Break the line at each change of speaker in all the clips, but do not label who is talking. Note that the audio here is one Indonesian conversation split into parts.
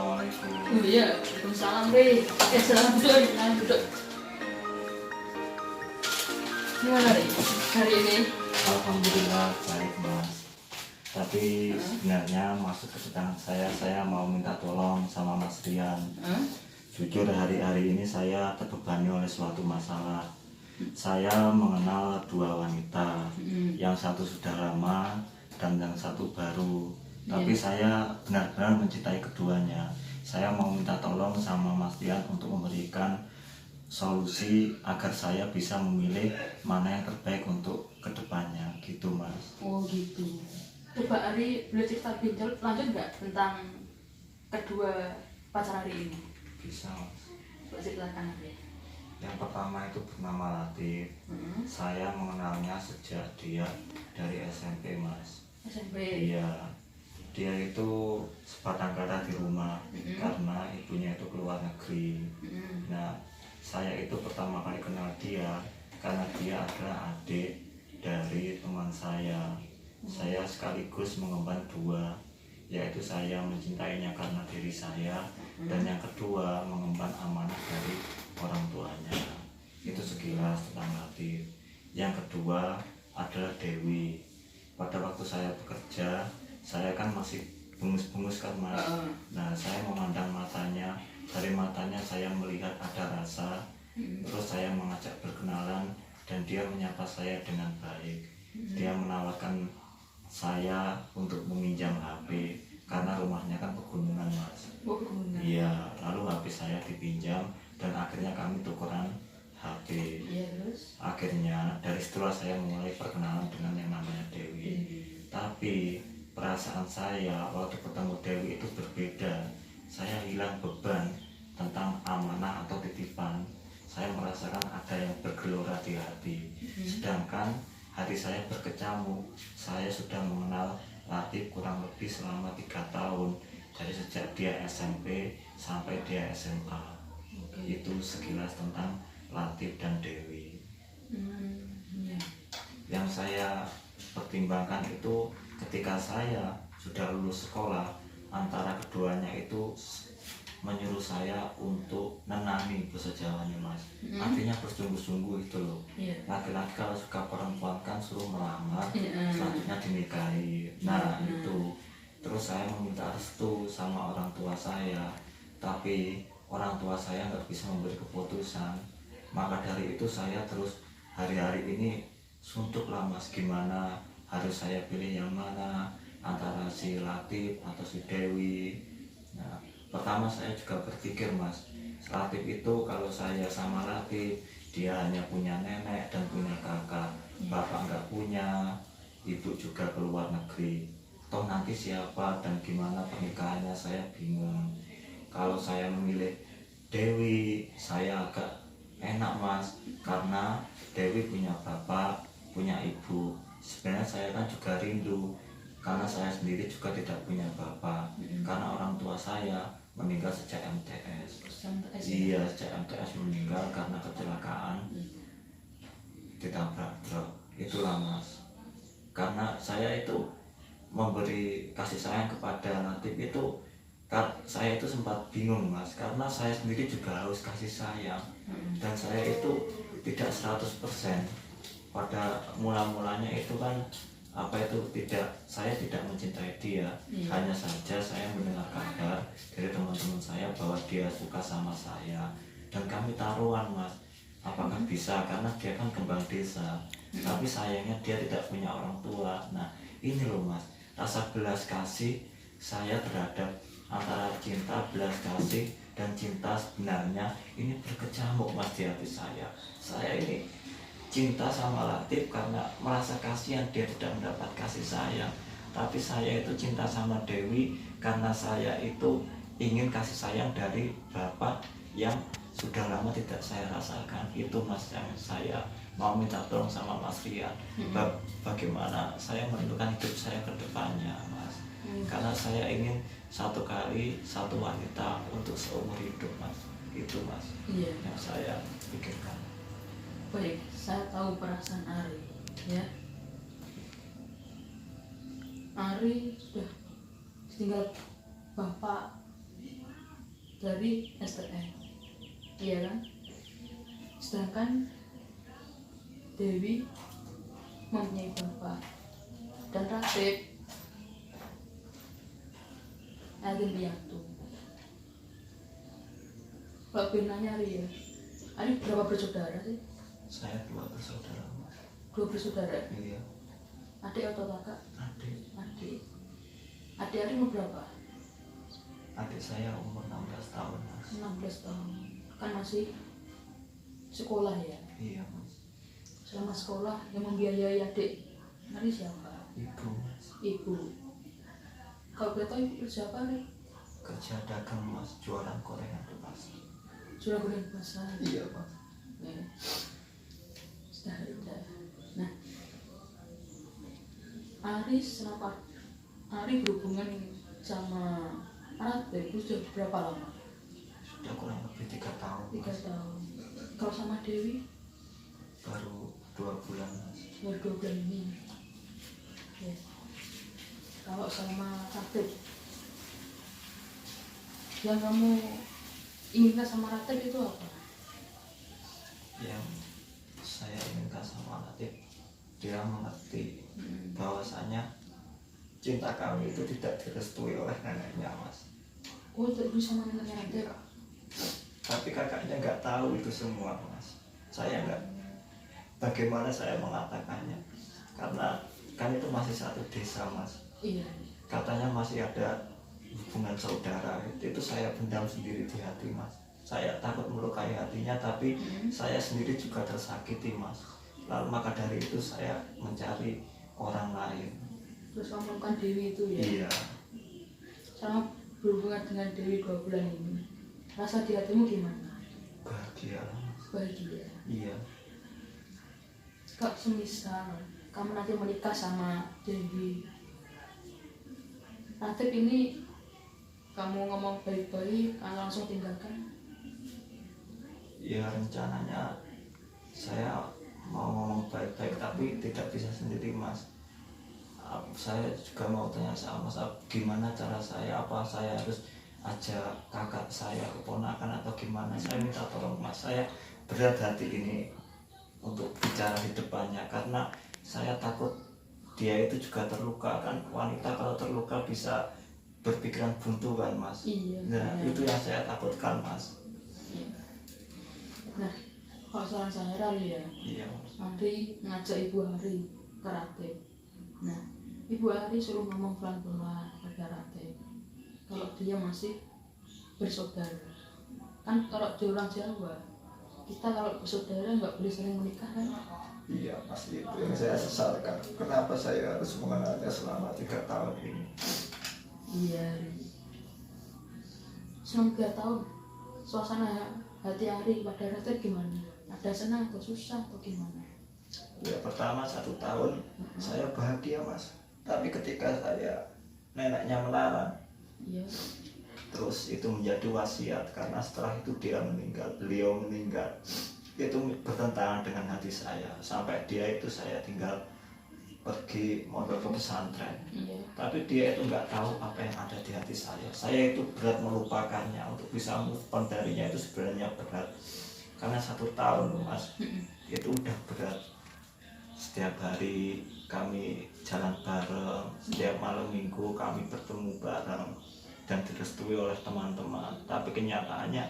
Assalamualaikum.
Oh iya, Waalaikumsalam Ri. Salam dulu, duduk. Gimana Ri? Hari ini?
Alhamdulillah baik mas. Tapi sebenarnya masuk ke kedatangan saya mau minta tolong sama Mas Rian. Jujur hari-hari ini saya terbebani oleh suatu masalah. Saya mengenal dua wanita, yang satu sudah lama dan yang satu baru. Tapi saya benar-benar mencintai keduanya. Saya mau minta tolong sama Mas Rian untuk memberikan solusi agar saya bisa memilih mana yang terbaik untuk kedepannya, gitu mas.
Oh gitu. Coba Ari boleh cerita lebih lanjut nggak tentang kedua pacar Ari ini?
Bisa mas.
Coba ceritakan Ari.
Yang pertama itu bernama Latif. Saya mengenalnya sejak dia dari SMP mas.
SMP.
Iya. Dia itu sebatang kara di rumah karena ibunya itu keluar negeri. Nah, saya itu pertama kali kenal dia karena dia adalah adik dari teman saya. Saya sekaligus mengemban dua, yaitu saya mencintainya karena diri saya, dan yang kedua mengemban amanah dari orang tuanya. Itu sekilas tentang Latif. Yang kedua adalah Dewi. Pada waktu saya bekerja, saya kan masih bungus-bungus kan mas. Nah, saya memandang matanya, dari matanya saya melihat ada rasa. Terus saya mengajak berkenalan dan dia menyapa saya dengan baik. Dia menawarkan saya untuk meminjam HP karena rumahnya kan pegunungan mas. Iya, lalu HP saya dipinjam dan akhirnya kami tukeran HP.
Iya terus?
Akhirnya dari situlah saya mulai perkenalan dengan yang namanya Dewi. Tapi perasaan saya waktu ketemu Dewi itu berbeda. Saya hilang beban tentang amanah atau titipan. Saya merasakan ada yang bergelora di hati. Sedangkan hati saya berkecamuk. Saya sudah mengenal Latif kurang lebih selama 3 tahun. Dari sejak dia SMP sampai dia SMA. Itu sekilas tentang Latif dan Dewi. Yang saya pertimbangkan itu ketika saya sudah lulus sekolah, antara keduanya itu menyuruh saya untuk nenani bahasa Jawanya mas. Artinya bersungguh-sungguh itu loh. Laki-laki kalau suka perempuan kan suruh melamar, selanjutnya dinikahi. Nah itu. Terus saya meminta restu sama orang tua saya, tapi orang tua saya nggak bisa memberi keputusan. Maka dari itu saya terus hari-hari ini suntuk lah mas, gimana harus saya pilih yang mana antara si Latif atau si Dewi. Nah, pertama saya juga berpikir mas, Latif itu kalau saya sama Latif, dia hanya punya nenek dan punya kakak, bapak nggak punya, ibu juga keluar negeri. Toh nanti siapa dan gimana pernikahannya saya bingung. Kalau saya memilih Dewi, saya agak enak mas, karena Dewi punya bapak, punya ibu. Sebenarnya saya kan juga rindu, karena saya sendiri juga tidak punya bapak, karena orang tua saya meninggal sejak MTS. Iya, sejak MTS meninggal karena kecelakaan ditabrak truk. Itulah mas. Karena saya itu memberi kasih sayang kepada Latif itu, saya itu sempat bingung mas, karena saya sendiri juga harus kasih sayang, dan saya itu tidak 100%. Pada mula-mulanya itu kan saya tidak mencintai dia. Hanya saja saya mendengar kabar dari teman-teman saya bahwa dia suka sama saya, dan kami taruhan mas, apakah bisa, karena dia kan kembang desa. Tapi sayangnya dia tidak punya orang tua. Nah ini loh mas, rasa belas kasih saya terhadap antara cinta, belas kasih dan cinta sebenarnya ini berkecamuk mas di hati saya. Saya ini cinta sama Latif karena merasa kasihan dia tidak mendapat kasih sayang. Tapi saya itu cinta sama Dewi karena saya itu ingin kasih sayang dari bapak yang sudah lama tidak saya rasakan. Itu mas yang saya mau minta tolong sama Mas Rian. Bagaimana saya menentukan hidup saya ke depannya mas. Karena saya ingin satu kali satu wanita untuk seumur hidup mas. Itu mas yang saya pikirkan.
Baik, saya tahu perasaan Ari, ya. Ari sudah ditinggal bapak dari STM, iya kan? Sedangkan Dewi mempunyai bapak dan Ratib yatim piatu. Kalau benanya Ria, Ari berapa bersaudara sih?
Saya 2 bersaudara mas.
2 bersaudara.
Iya.
Adik atau kakak?
Adik.
Adik Ari umur berapa?
Adik saya umur 16 tahun mas.
16 tahun. Kan masih sekolah ya?
Iya mas.
Selama sekolah yang membiayai adik Ari siapa?
Ibu mas.
Ibu. Kau boleh tahu ibu siapa nih?
Kerja dagang mas, jualan gorengan di pasar.
Jual goreng pasar.
Iya mas.
Ya. Sudah. Nah, Ari berhubungan sama Ratib itu sudah berapa lama?
Sudah kurang lebih 3 tahun
3
mas.
tahun. Kalau sama Dewi
Baru 2 bulan mas.
baru 2 bulan ini. Ya. Kalau sama Ratib, yang kamu inginkan sama Ratib itu apa?
Yang saya inginkan sama Latif, dia mengerti bahwasanya cinta kami itu tidak direstui oleh neneknya mas.
Oh, tidak bisa sama neneknya Ratib.
Tapi kakaknya nggak tahu itu semua mas. Saya nggak, bagaimana saya mengatakannya, karena kan itu masih satu desa mas.
Iya.
Katanya masih ada hubungan saudara, itu saya pendam sendiri di hati mas. Saya takut melukai hatinya, tapi saya sendiri juga tersakiti mas. Lalu maka dari itu saya mencari orang lain.
Terus kamu kan Dewi itu ya?
Iya.
Sama berhubungan dengan Dewi 2 bulan ini, rasa di hatimu gimana?
Bahagia mas.
Bahagia.
Iya.
Kak, semisal kamu nanti menikah sama Dewi, Ratib ini kamu ngomong baik-baik atau langsung tinggalkan?
Ya rencananya saya mau ngomong baik-baik tapi tidak bisa sendiri mas. Saya juga mau tanya sama mas, gimana cara saya, apa saya harus ajak kakak saya, keponakan atau gimana? Saya minta tolong mas, saya berat hati ini untuk bicara di depannya karena saya takut dia itu juga terluka. Kan wanita kalau terluka bisa berpikiran buntu kan mas.
Iya.
Nah itu yang saya takutkan mas.
Iya. Nah, kalau saran saya Rali ya,
Iya mas.
nanti ngajak Ibu Ari ke Ratib. Nah, Ibu Ari suruh ngomong pelan-pelan pada Ratib kalau dia masih bersaudara. Kan kalau di orang Jawa, kita kalau bersaudara nggak boleh saling menikah kan?
Iya mas, itu yang saya sesalkan. Kenapa saya harus mengenalnya selama 3 tahun ini?
Iya. Selama 3 tahun, suasana hati Ari pada Ratib gimana? Ada senang atau susah atau gimana?
Ya pertama 1 tahun saya bahagia mas. Tapi ketika neneknya melarang,
Iya.
terus itu menjadi wasiat karena setelah itu beliau meninggal. Itu bertentangan dengan hati saya. Sampai dia itu saya tinggal pergi mondok ke pesantren.
Iya.
Tapi dia itu nggak tahu apa yang ada di hati saya. Saya itu berat melupakannya. Untuk bisa move on darinya itu sebenarnya berat. Karena 1 tahun mas, itu udah berat. Setiap hari kami jalan bareng, setiap malam minggu kami bertemu bareng dan direstui oleh teman-teman. Tapi kenyataannya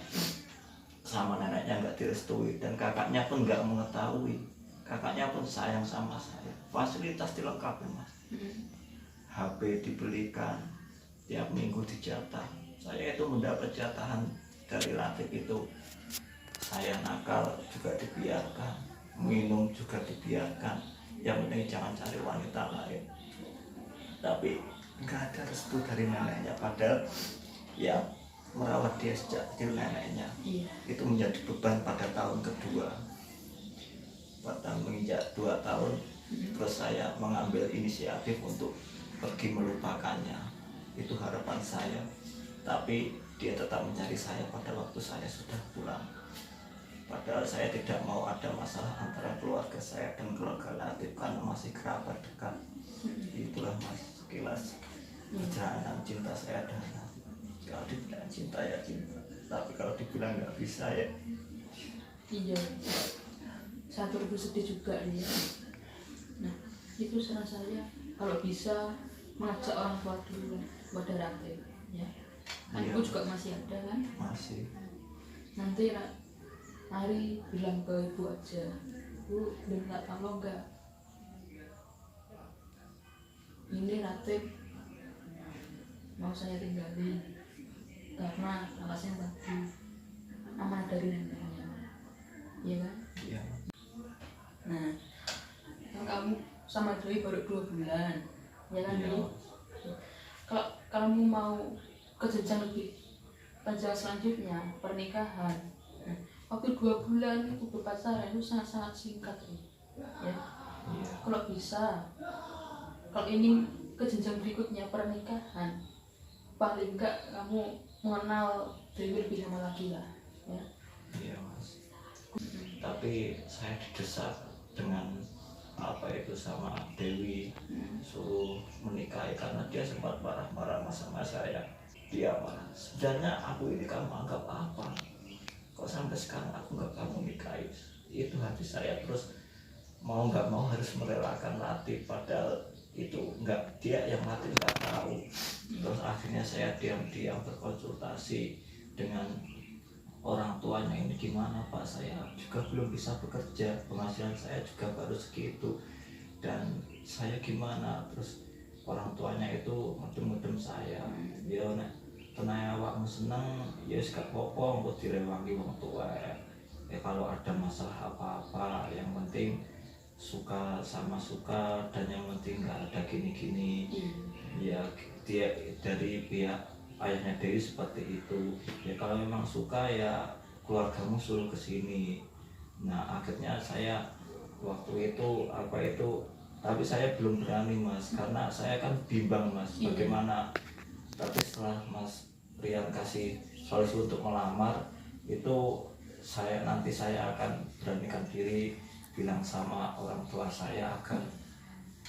sama neneknya nggak direstui dan kakaknya pun nggak mengetahui. Kakaknya pun sayang sama saya. Fasilitas dilengkapi mas. HP dibelikan, tiap minggu dijatah. Saya itu mendapat jatahan dari Latif itu. Saya nakal juga dibiarkan, minum juga dibiarkan. Yang penting jangan cari wanita lain. Tapi nggak ada restu dari neneknya. Padahal ya merawat dia sejak kecil neneknya.
Iya.
Itu menjadi beban pada tahun kedua. Pada menginjak 2 tahun, terus saya mengambil inisiatif untuk pergi melupakannya. Itu harapan saya. Tapi dia tetap mencari saya pada waktu saya sudah pulang. Padahal saya tidak mau ada masalah antara keluarga saya dan keluarga Latif karena masih kerabat dekat. Itulah mas sekilas perjalanan cinta saya dan Latif. Kalau dibilang cinta ya cinta. Tapi kalau dibilang nggak bisa ya.
Iya, saya turut bersedih juga dia. Nah, itu saran saya kalau bisa mengajak orang tua dulu buat Rate, ya. Kan
Iya.
ibu juga masih ada kan?
Masih.
Nanti Ari bilang ke ibu aja, Bu, minta tolong nggak? Ini Rate mau saya tinggalin karena alasannya tadi amanah dari neneknya, iya kan?
Iya.
Nah, kan kamu sama Dewi baru 2 bulan, ya kan?
Iya.
Dewi? Kalau kamu mau ke jenjang lebih panjang selanjutnya pernikahan, nah, waktu 2 bulan itu berpacaran itu sangat-sangat singkat, ya.
Iya.
Kalau bisa, kalau ini ke jenjang berikutnya pernikahan, paling enggak kamu mengenal Dewi lebih lama lagi lah, ya.
Iya mas. Tapi saya didesak dengan apa itu sama Dewi suruh menikahi karena dia sempat marah-marah sama saya. Dia marah. Sebenarnya aku ini kamu anggap apa? Kok sampai sekarang aku nggak kamu nikahi? Itu hati saya terus mau nggak mau harus merelakan Latif padahal itu nggak dia yang Latif nggak tahu. Terus akhirnya saya diam-diam berkonsultasi dengan orang tuanya, ini gimana Pak, saya juga belum bisa bekerja, penghasilan saya juga baru segitu dan saya gimana. Terus orang tuanya itu mudem-mudem saya, ya nek tenaya awakmu seneng ya wis gak apa-apa engko direwangi wong tua ya kalau ada masalah apa-apa yang penting suka sama suka dan yang penting nggak ada gini-gini. Ya dia dari pihak ayahnya Dewi seperti itu, ya kalau memang suka ya keluargamu suruh ke sini. Nah akhirnya saya waktu itu apa itu, tapi saya belum berani mas karena saya kan bimbang mas bagaimana. Tapi setelah mas Rian kasih solusi untuk melamar itu nanti saya akan beranikan diri bilang sama orang tua saya agar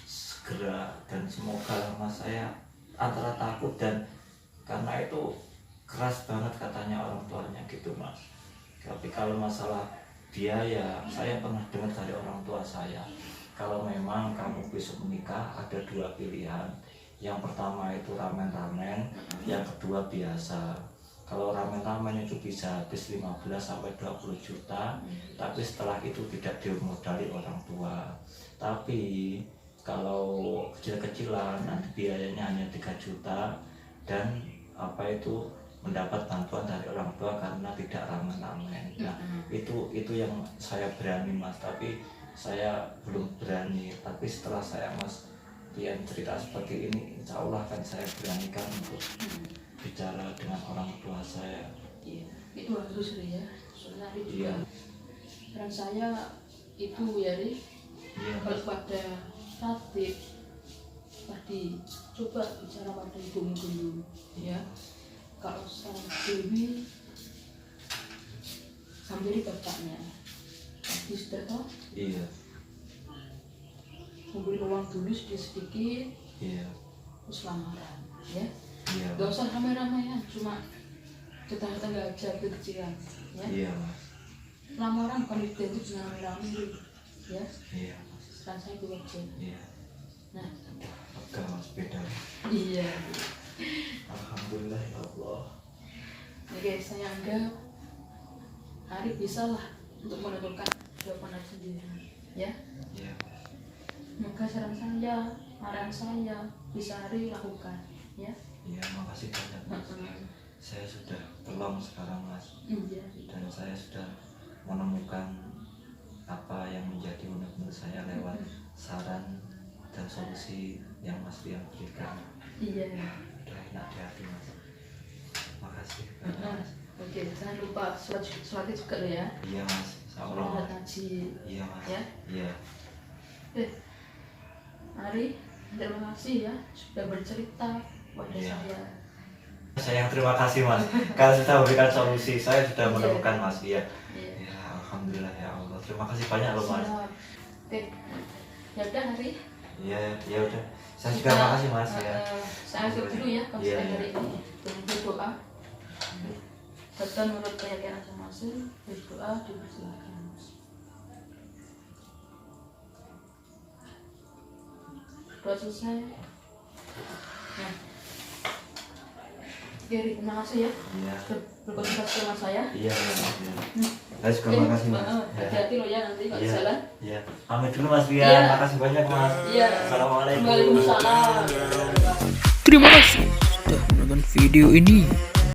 segera, dan semoga mas saya antara takut dan karena itu keras banget katanya orang tuanya gitu mas. Tapi kalau masalah biaya, saya pernah dengar dari orang tua saya, kalau memang kamu besok menikah ada 2 pilihan. Yang pertama itu ramen-ramen, yang kedua biasa. Kalau ramen-ramen itu bisa habis 15-20 juta, tapi setelah itu tidak dimodali orang tua. Tapi kalau kecil-kecilan nanti biayanya hanya 3 juta dan apa itu mendapat bantuan dari orang tua karena tidak ramen-ramen. Nah itu yang saya berani mas, tapi saya belum berani. Tapi setelah saya mas Rian cerita seperti ini, insya Allah kan saya beranikan untuk bicara dengan orang tua saya.
Iya, itu harus ya, soalnya Ari juga.
Iya.
Peran saya itu ya Ri,
Iya
kalau
mas.
pada Latif tadi coba bicara pada ibumu dulu, ya. Kalau sama Dewi sambil bapaknya, tadi sudah toh
Iya.
memberi ruang dulu sedikit,
Iya.
terus lamaran, ya.
Iya.
Gak usah ramai-ramaian, cuma tetangga aja kecilan, ya.
Iya mas.
Lamaran bukan identik dengan ramai-ramai, ya.
Iya mas.
Kan saya itu aja.
Iya.
Nah,
Oke mas, beda.
iya.
Alhamdulillah ya Allah.
Oke, saya anggap Ari bisa lah untuk menentukan jawaban Ari sendiri, ya.
Iya.
Maka saran saya, arahan saya bisa Ari lakukan, ya.
Iya, makasih banyak mas. Saya sudah tolong sekarang mas,
Iya.
dan saya sudah menemukan apa yang menjadi menurut saya lewat saran dan solusi yang mas Rian berikan.
Iya.
Udah enak di hati mas. Makasih banyak mas.
Oke, jangan lupa sholat juga lo ya.
Iya mas,
Sholat
sama
ngaji.
iya mas.
Ya.
Iya.
Oke, Ari, terima kasih ya sudah bercerita pada
Iya.
saya.
Saya yang terima kasih mas, karena sudah memberikan solusi. Saya sudah
Iya.
menemukan mas. Iya.
Iya.
Ya alhamdulillah ya Allah. Terima kasih banyak loh mas.
Siap. Oke, ya udah Ari.
Iya, ya udah. Saya juga makasih mas ya.
Saya akhir dulu ya kalau
Iya,
saya
iya.
dari ini dengan berdoa. Betul menurut keyakinan masing-masing, berdoa dipersilakan. Doa selesai. Nah, Gary, terima kasih ya
Iya.
sudah berkonsultasi sama saya.
Iya. Saya juga makasih Mas.
Hati-hati lo ya nanti kalau di
Iya.
jalan.
Iya. Pamit dulu Mas Bian.
Iya.
Makasih banyak Mas.
Iya.
Assalamualaikum.
Waalaikumsalam.
Terima kasih sudah menonton video ini.